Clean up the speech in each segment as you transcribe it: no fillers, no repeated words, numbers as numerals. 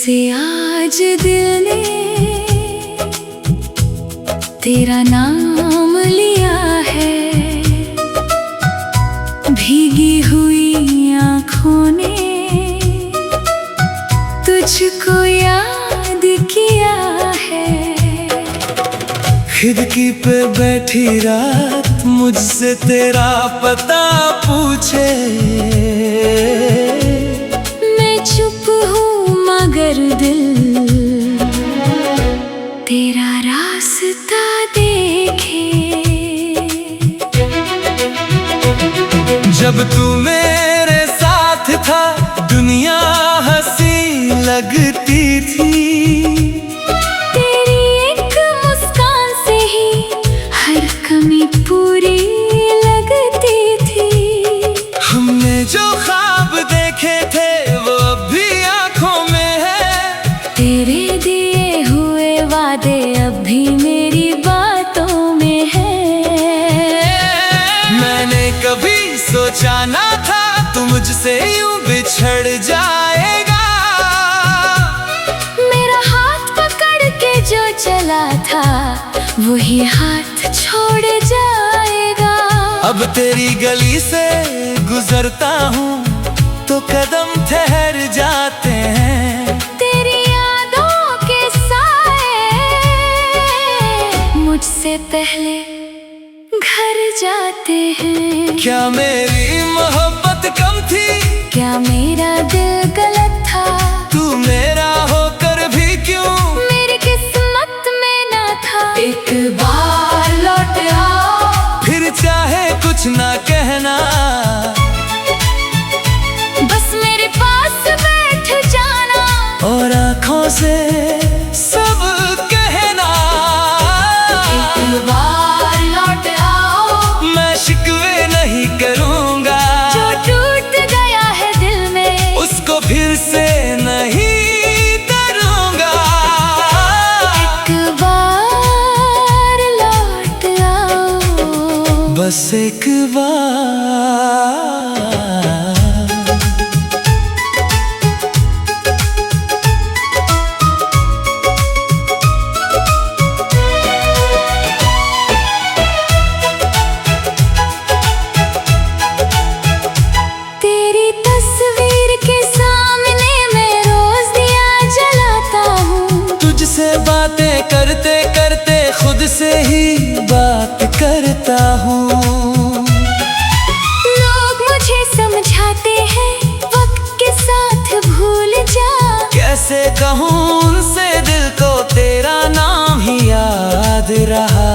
से आज दिल ने तेरा नाम लिया है, भीगी हुई आँखों ने तुझको याद किया है। खिड़की पे बैठी रात मुझसे तेरा पता पूछे, मैं चुप हूँ मगर दिल तेरा रास्ता देखे। जब तू मेरे साथ था दुनिया हंसी लगती थी, तेरी एक मुस्कान से ही हर कमी पूरी लगती थी। हमने जो ख्वाब देखे थे वो अब भी आंखों में है, तेरे दिए हुए वादे अब भी मेरी बातों में है। मैंने कभी सोचा ना था तू मुझसे यूं बिछड़ जाएगा, मेरा हाथ पकड़ के जो चला था वही हाथ छोड़ जाएगा। अब तेरी गली से गुजरता हूँ तो कदम ठहर जाते हैं, तेरी यादों के साए मुझसे पहले घर जाते हैं। क्या मेरी मोहब्बत कम थी, क्या मेरा दिल गलत था, तू मेरा होकर भी क्यों मेरी किस्मत में ना था। एक बार लौट आओ, फिर चाहे कुछ ना कहना, बस मेरे पास बैठ जाना और आँखों से सब कहना। एक बार लौट आओ, मैं शिकवे नहीं करूँगा, जो टूट गया है दिल में उसको फिर से नहीं करूँगा। एक बार लौट आओ, बस एक बार। तेरी तस्वीर के सामने मैं रोज दिया जलाता हूँ, तुझसे बातें करते करते खुद से ही बात करता हूँ। लोग मुझे समझाते हैं वक्त के साथ भूल जा, कैसे कहूँ उनसे दिल को तेरा नाम ही याद रहा,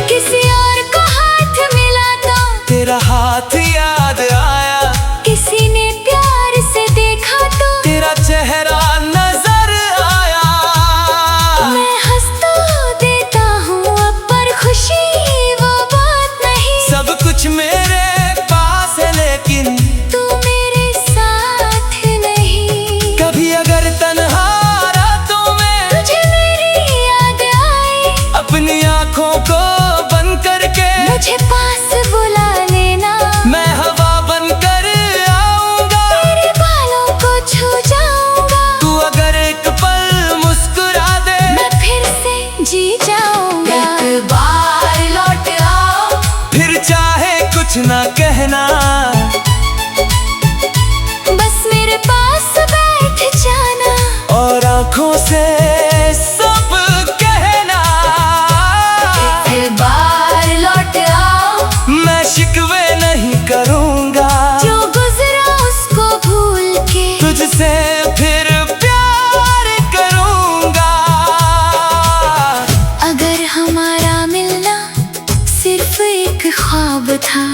किसी और को हाथ मिला तो तेरा हाथ याद आया, किसी ने प्यार से देखा तो तेरा चेहरा नजर आया। मैं हंस तो देता हूँ अब पर खुशी वो बात नहीं, सब कुछ मेरे पास है लेकिन तू मेरे साथ नहीं। कभी अगर तन्हा रातों में तुझे मेरी याद आई, अपनी आँखों को बंद करके मुझे पास बुला लेना, मैं हवा बनकर आऊंगा, तेरे बालों को छू जाऊंगा। तू अगर एक पल मुस्कुरा दे मैं फिर से जी जाऊंगा। एक बार लौट आओ, फिर चाहे कुछ ना कहना, बस मेरे पास बैठ जाना और आँखों से सब कहना। एक बार लौट आओ, मैं शिकवे नहीं करूँगा, जो गुजरा उसको भूल के तुझसे फिर प्यार करूँगा। अगर हमारा मिलना सिर्फ एक ख्वाब था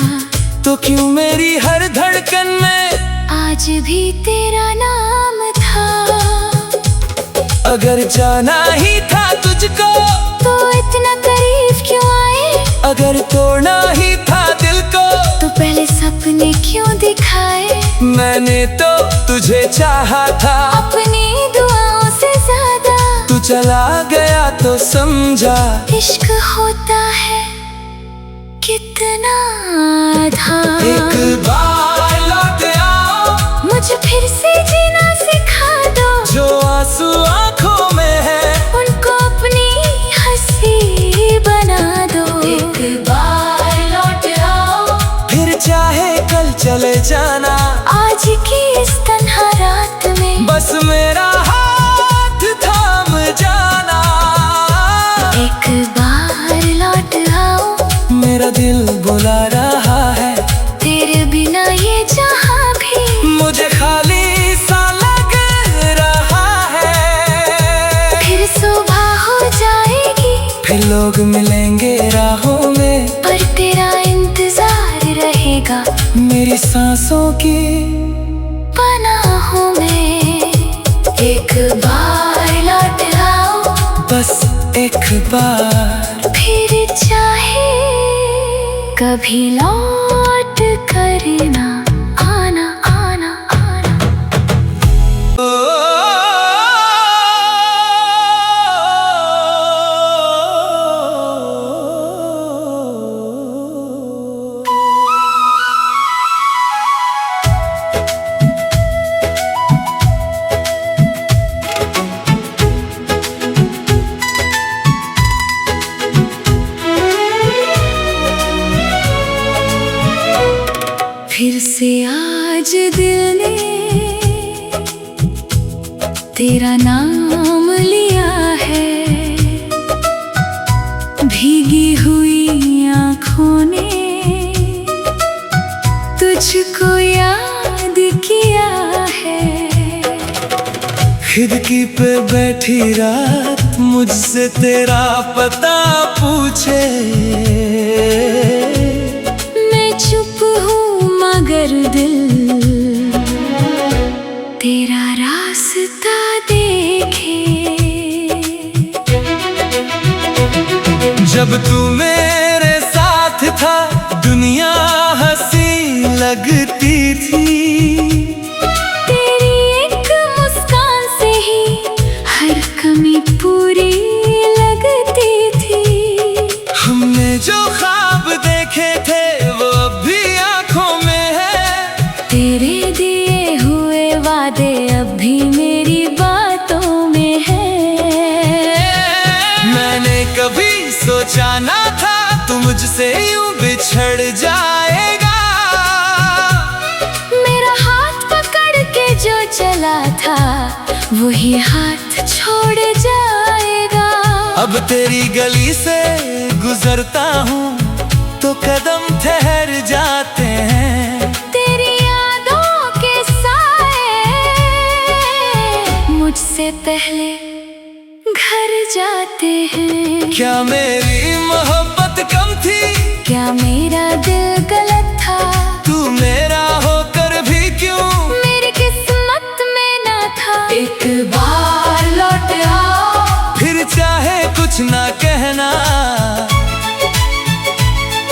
तो क्यों मेरी हर धड़कन में आज भी तेरा नाम था। अगर जाना ही था तुझको तो इतना करीब क्यों आए, अगर तोड़ना ही था दिल को तो पहले सपने क्यों दिखाए। मैंने तो तुझे चाहा था, अपनी दुआओं से ज्यादा तू चला गया तो समझा इश्क होता है कितना था। एक बार लौट आओ, मुझे फिर से जीना सिखा फिर लोग मिलेंगे राहों में, पर तेरा इंतजार रहेगा मेरी सांसों की पनाहों में। एक बार लौट आओ, बस एक बार, फिर चाहे कभी लौट कर ना आना आना आना। फिर से आज दिल ने तेरा नाम लिया है, भीगी हुई आँखों ने तुझको याद किया है। खिड़की पे बैठी रात मुझसे तेरा पता पूछे, मैं चुप हूँ मगर दिल तेरा रास्ता देखे। जब तू मेरे साथ था दुनिया हंसी लगती थी, तेरी एक मुस्कान से ही हर कमी पूरी लगती थी। हमने जो ख्वाब देखे थे वो अब भी आंखों में है, तेरे दिए हुए वादे अब भी मेरी बातों में है। मैंने कभी सोचा ना था तू मुझसे यूं बिछड़ जाएगा, मेरा हाथ पकड़ के जो चला था वही हाथ छोड़ जाएगा। अब तेरी गली से गुजरता हूँ तो कदम ठहर जाते हैं, तेरी यादों के साए मुझसे पहले घर जाते हैं। क्या मेरी मोहब्बत कम थी, क्या मेरा दिल गलत था, तू मेरा होकर भी क्यों मेरी किस्मत में ना था। एक बार लौट आओ, फिर चाहे कुछ ना कहना,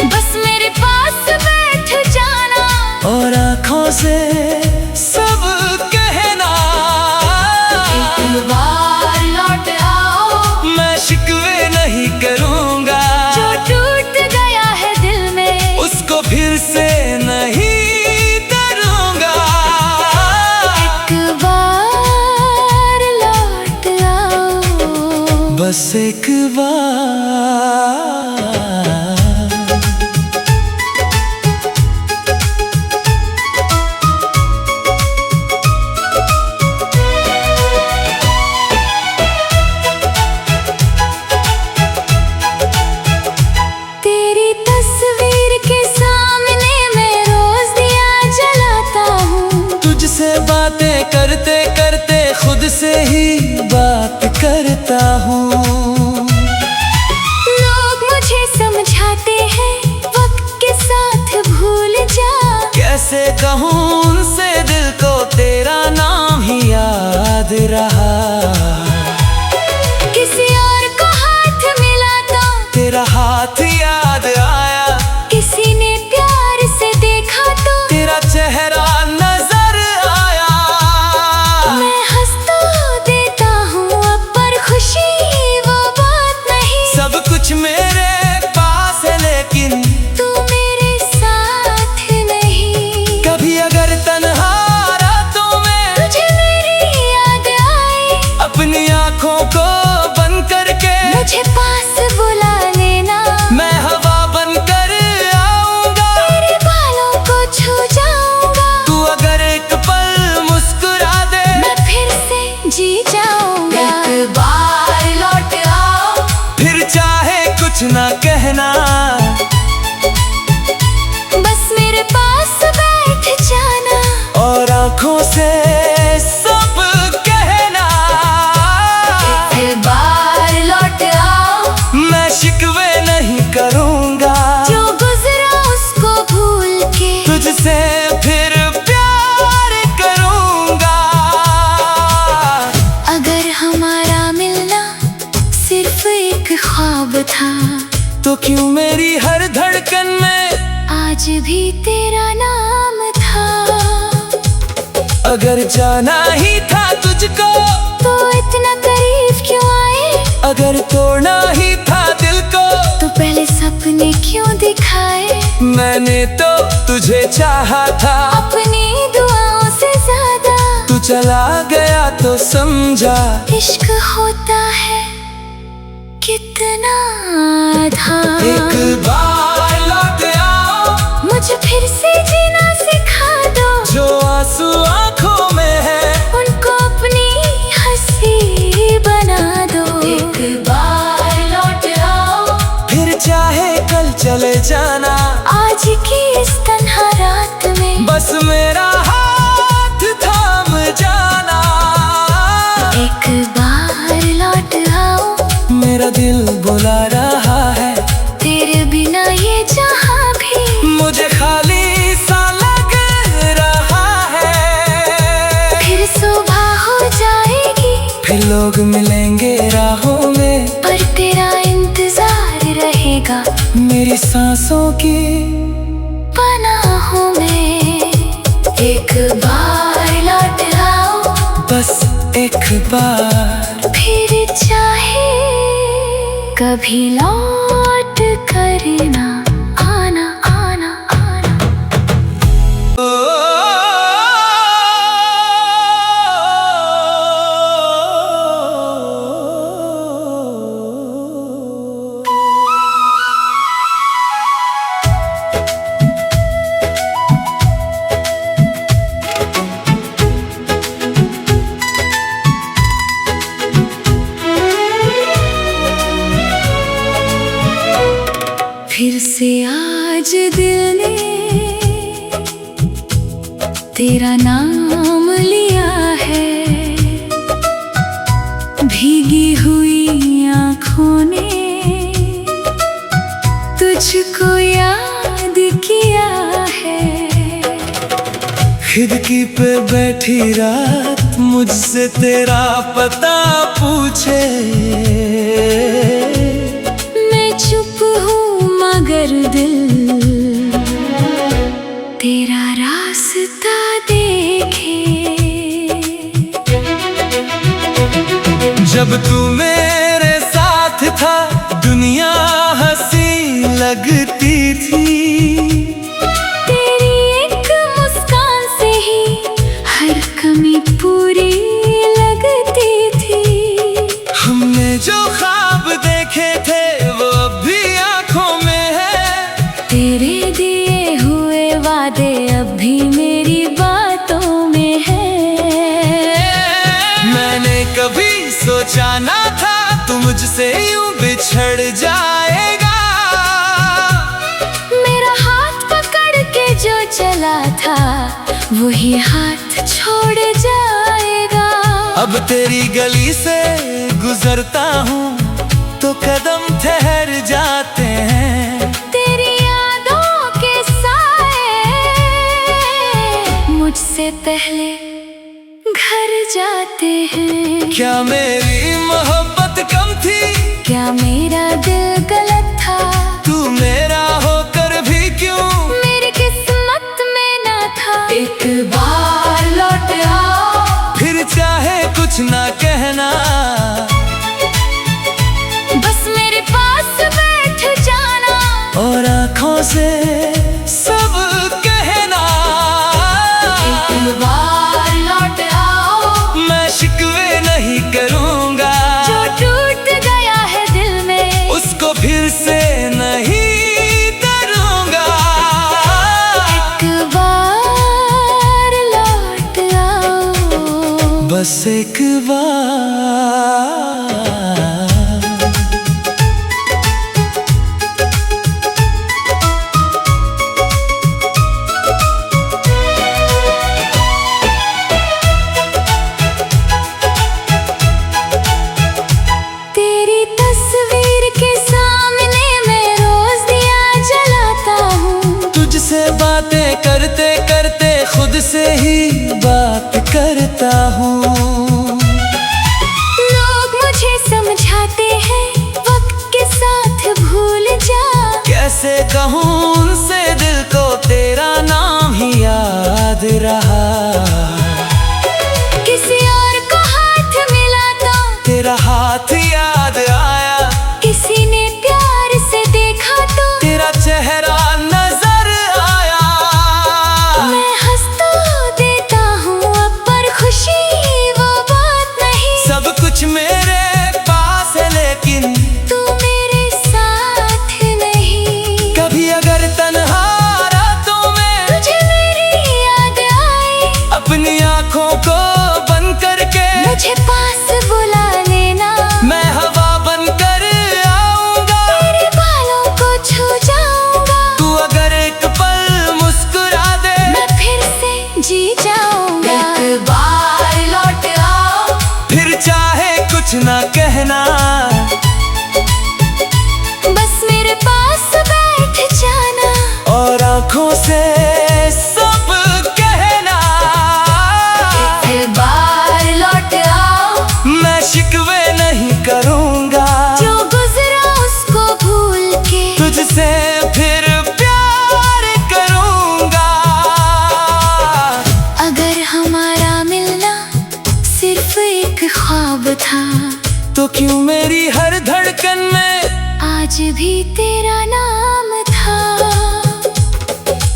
बस मेरे पास बैठ जाना और आँखों से सब कहना। एक बार लौट आओ, मैं शिकवे नहीं करूँगा, जो टूट गया है दिल में उसको फिर से नहीं करूँगा। एक बार लौट आओ, बस एक बार। तेरी तस्वीर के सामने मैं रोज दिया जलाता हूँ, तुझसे बातें करते करते खुद से ही बात करता हूँ। लोग मुझे समझाते हैं वक्त के साथ भूल जा, कैसे कहूँ उनसे दिल को तेरा नाम ही याद रहा, किसी और को हाथ मिला तो तेरा हाथ याद आया, किसी ने प्यार से देखा तो तेरा चेहरा नजर आया। मैं हंस तो देता हूँ अब पर खुशी वो बात नहीं, सब कुछ मेरे पास है लेकिन तू मेरे साथ नहीं। कभी अगर तन्हा रातों में तुझे मेरी याद आई, अपनी आँखों को बंद करके मुझे पास बुला लेना, मैं हवा बनकर आऊंगा, तेरे बालों को छू जाऊंगा। तू अगर एक पल मुस्कुरा दे मैं फिर से जी जाऊंगा। एक बार लौट आओ, फिर चाहे कुछ ना कहना, बस मेरे पास बैठ जाना और आँखों से सब कहना। एक बार लौट आओ, मैं शिकवे नहीं करूंगा। जो गुजरा उसको भूल के तुझसे फिर प्यार करूंगा। अगर हमारा मिलना सिर्फ एक ख्वाब था, तो क्यों मेरी हर धड़कन में आज भी तेरा नाम था। अगर जाना ही था तुझको, तो इतना करीब क्यों आए? अगर तोड़ना ही था दिल को, तो पहले सपने क्यों दिखाए? मैंने तो तुझे चाहा था अपनी दुआओं से ज्यादा। तू चला गया तो समझा इश्क होता है कितना था। एक बार लौट आओ, मुझे फिर से जीना सिखा दो। जो आंसू आंखों में है उनको अपनी हंसी बना दो। एक बार लौट आओ, फिर चाहे कल चले जाना। आज की इस तन्हा रात में बस मेरा हाथ थाम जाना। एक बार लौट आओ, मेरा दिल बुला रहा है, तेरे बिना ये जहां भी मुझे खाली सा लग रहा है। फिर सुबह हो जाएगी, फिर लोग मिलेंगे राहों में, पर तेरा इंतजार रहेगा मेरी सांसों की पनाहों में। एक बार लौट आओ, बस एक बार फिर चाहे कभी लौट कर ना आना आना आना। फिर से आज दिल ने तेरा नाम लिया है, भीगी हुई आँखों ने तुझको याद किया है। खिड़की पे बैठी रात मुझसे तेरा पता पूछे, मैं चुप हूँ मगर दिल तेरा रास्ता देखे। जब तू मेरे साथ था दुनिया हंसी लगती थी। तेरी एक मुस्कान से ही हर कमी पूरी लगती थी। हमने जो ख्वाब देखे थे वो अब भी आंखों में है, तेरे दिए हुए वादे अब भी मेरी बातों में है। मैंने कभी सोचा ना था तू मुझसे यूं बिछड़ जाएगा। मेरा हाथ पकड़ के जो चला था वही हाथ छोड़ जाएगा। अब तेरी गली से गुजरता हूँ तो कदम ठहर जाते हैं। तेरी यादों के साए मुझसे पहले घर जाते हैं। क्या मेरी मोहब्बत कम थी? क्या मेरा दिल गलत था? तू मेरा होकर भी क्यों मेरी किस्मत में ना था। एक बार लौट आओ, फिर चाहे कुछ ना कहना। बस मेरे पास बैठ जाना और आँखों से सब कहना। एक बार लौट आओ, मैं शिकवे नहीं करूँगा। जो टूट गया है दिल में उसको रहता हूँ। लोग मुझे समझाते हैं वक्त के साथ भूल जा। कैसे कहूँ उनसे दिल को तेरा नाम ही याद रहा। किसी और को हाथ मिला तो तेरा हाथ याद आया। किसी ने प्यार से देखा तो तेरा चेहरा नजर आया। मैं हंस तो देता हूँ अब पर खुशी वो बात नहीं। सब कुछ मेरे पास है लेकिन तू मेरे साथ नहीं। कभी अगर तन्हा रातों में तुझे मेरी याद आए, अपनी आँखों को बंद करके मुझे पास बुला लेना। मैं हवा बनकर आऊंगा। तेरे बालों को छू जाऊंगा। तू अगर एक पल मुस्कुरा दे मैं फिर से जी जाऊंगा। एक बार लौट आओ, फिर चाहे कुछ ना कहना। बस मेरे पास बैठ जाना और आँखों से सब कहना। एक बार लौट आओ, मैं शिकवे नहीं करूँगा। जो गुजरा उसको भूल के तुझसे फिर प्यार करूँगा। अगर हमारा मिलना सिर्फ एक ख्वाब था तो क्यों मेरी हर धड़कन में आज भी तेरा नाम था।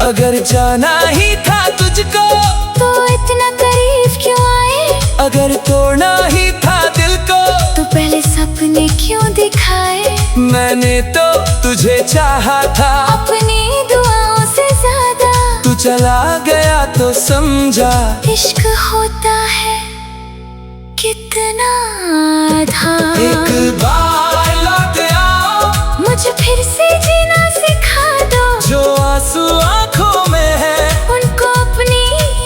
अगर जाना ही था तुझको तो इतना करीब क्यों आए। अगर तोड़ना ही था दिल को तो पहले सपने क्यों दिखाए। मैंने तो तुझे चाहा था अपनी दुआओं से ज्यादा। तू चला गया तो समझा इश्क होता है कितना था। एक बार लौट आओ, मुझे फिर से जीना सिखा दो। जो आंसू आँखों में है उनको अपनी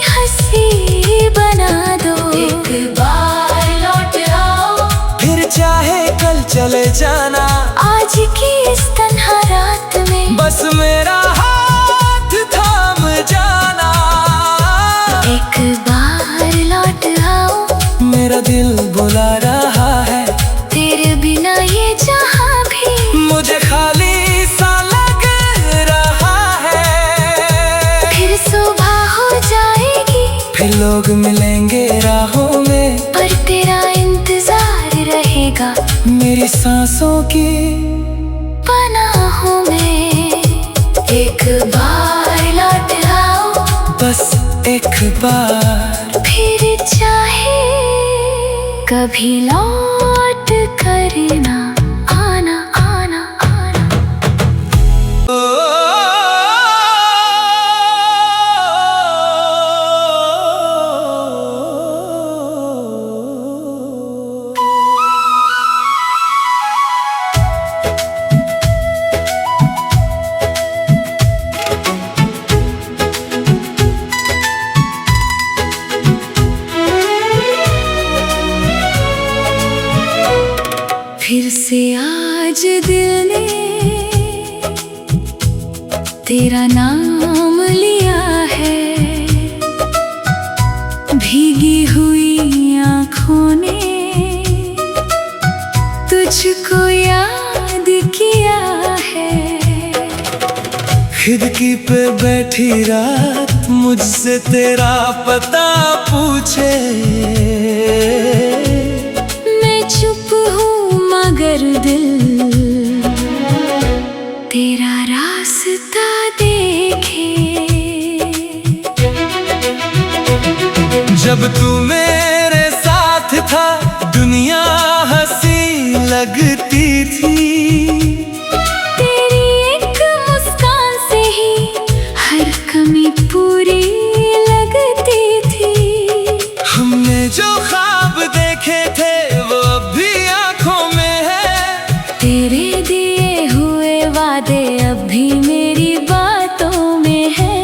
हंसी बना दो। एक बार लौट आओ, फिर चाहे कल चले जाना। आज की इस तन्हा रात में बस मेरा हाथ थाम जाना। एक बार लौट आओ, मेरा दिल बुला रहा है। तेरे बिना ये जहां भी मुझे खाली सा लग रहा है। फिर सुबह हो जाएगी, फिर लोग मिलेंगे राहों में। पर तेरा इंतजार रहेगा मेरी सांसों की पनाहों में। एक बार लौट आओ, बस एक बार फिर चाहे कभी लौट कर ना आना आना आना। फिर से आज दिल ने तेरा नाम लिया है। भीगी हुई आँखों ने तुझको याद किया है। खिड़की पे बैठी रात मुझसे तेरा पता पूछे। मैं चुप हूँ मगर दिल तेरा रास्ता देखे। जब तू मेरे साथ था दुनिया हंसी लगती थी। तेरी एक मुस्कान से ही हर कमी पूरी लगती थी। हमने जो ख्वाब देखे थे वो अब भी आँखों में है। तेरे दिए हुए वादे अब भी मेरी बातों में है।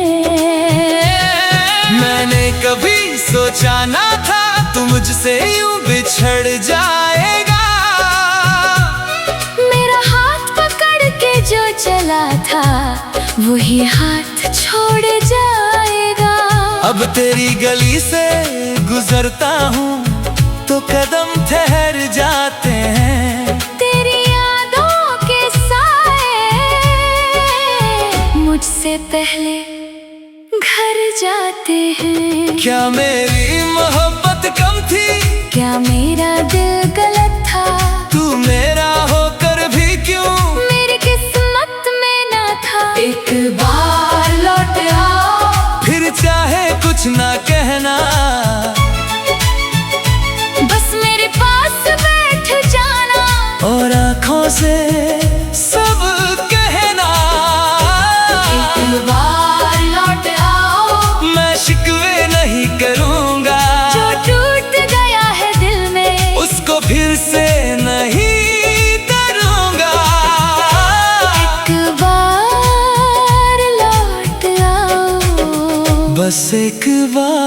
मैंने कभी सोचा ना था तू मुझसे यूं बिछड़ जाएगा। मेरा हाथ पकड़ के जो चला था वही हाथ छोड़ जाएगा। अब तेरी गली से गुजरता हूँ तो कदम ठहर जाते हैं। तेरी यादों के साए मुझसे पहले घर जाते हैं। क्या मेरी मोहब्बत कम थी? क्या मेरा दिल गलत था? तू मेरा होकर भी क्यों मेरी किस्मत में ना था। एक बार लौट आओ, फिर चाहे कुछ ना कहना, बस मेरे पास बैठ जाना और आँखों से सब कहना। एक बार लौट आओ, मैं शिकवे नहीं करूँगा, जो टूट गया है दिल में उसको फिर से नहीं करूँगा। एक बार लौट आओ, बस एक बार।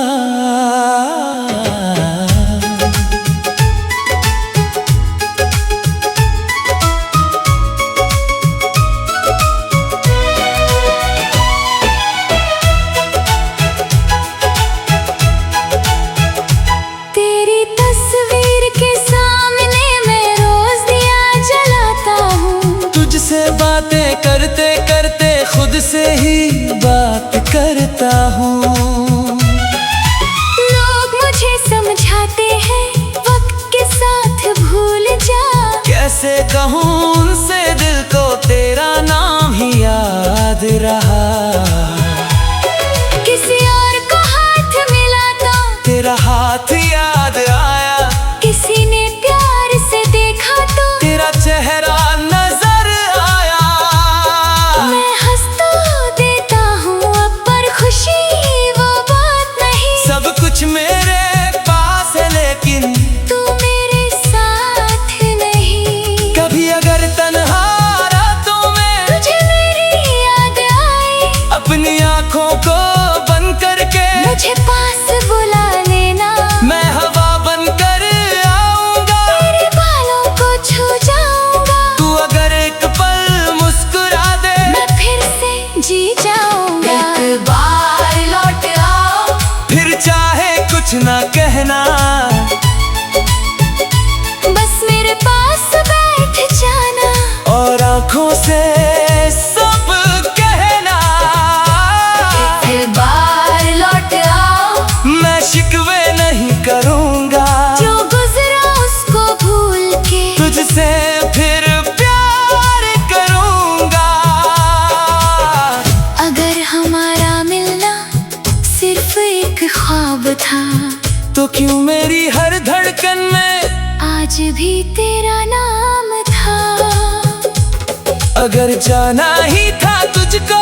तेरी तस्वीर के सामने मैं रोज दिया जलाता हूँ। तुझसे बातें करते करते खुद से ही बात करता हूँ। लोग मुझे समझाते हैं वक्त के साथ भूल जा। कैसे कहूँ उनसे दिल को तेरा नाम ही याद रहा। किसी और को हाथ मिलाता तेरा हाथ याद आया, किसी ने प्यार से देखा तो तेरा चेहरा नजर आया। मैं हंस तो देता हूँ अब, पर खुशी वो बात नहीं। सब कुछ मेरे पास है लेकिन तू मेरे साथ नहीं। कभी अगर तन्हा रातों में तुझे मेरी याद आई, अपनी आँखों को बंद करके मुझे पास बुला लेना। मैं हवा बनकर आऊंगा, तेरे बालों को छू जाऊंगा। तू अगर एक पल मुस्कुरा दे मैं फिर से जी जाऊंगा। एक बार लौट आओ, फिर चाहे कुछ ना कहना, बस मेरे पास बैठ जाना और आँखों से सब कहना। एक बार लौट आओ, मैं शिकवे नहीं करूँगा, जो गुजरा उसको भूल के तुझसे फिर प्यार करूँगा। अगर हमारा मिलना सिर्फ एक ख्वाब था तो क्यों मेरी हर धड़कन में आज भी तेरा नाम था। अगर जाना ही था तुझको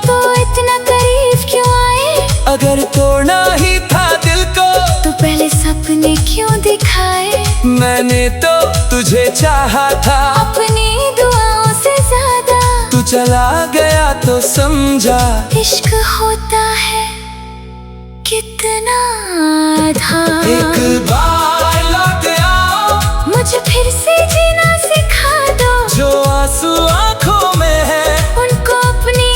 तो इतना करीब क्यों आए? अगर तोड़ना ही था दिल को तो पहले सपने क्यों दिखाए? मैंने तो तुझे चाहा था अपनी दुआओं से ज्यादा। तू चला गया तो समझा इश्क होता है कितना था। एक बार लौट आओ, मुझे फिर से जीना सिखा दो। जो आंसू आंखों में है उनको अपनी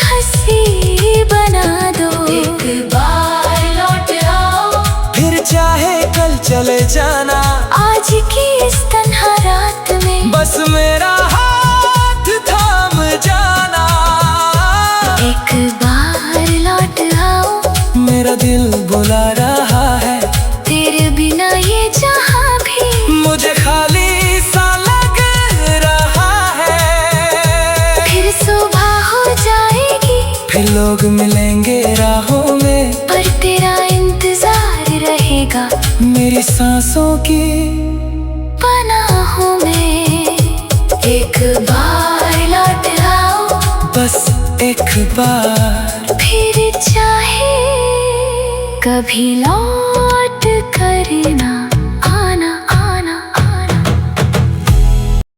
हंसी बना दो। एक बार लौट आओ, फिर चाहे कल चले जाना, आज की इस तन्हा रात में बस मेरा हाथ थाम जाना। एक बार लौट आओ, मेरा दिल बुला रहा है, तेरे बिना ये जहां भी मुझे खाली सा लग रहा है। फिर सुबह हो जाएगी, फिर लोग मिलेंगे राहों में, पर तेरा इंतजार रहेगा मेरी सांसों की पनाहों में। एक बार लौट आओ, बस एक बार। फिर चाहे कभी लौट करना।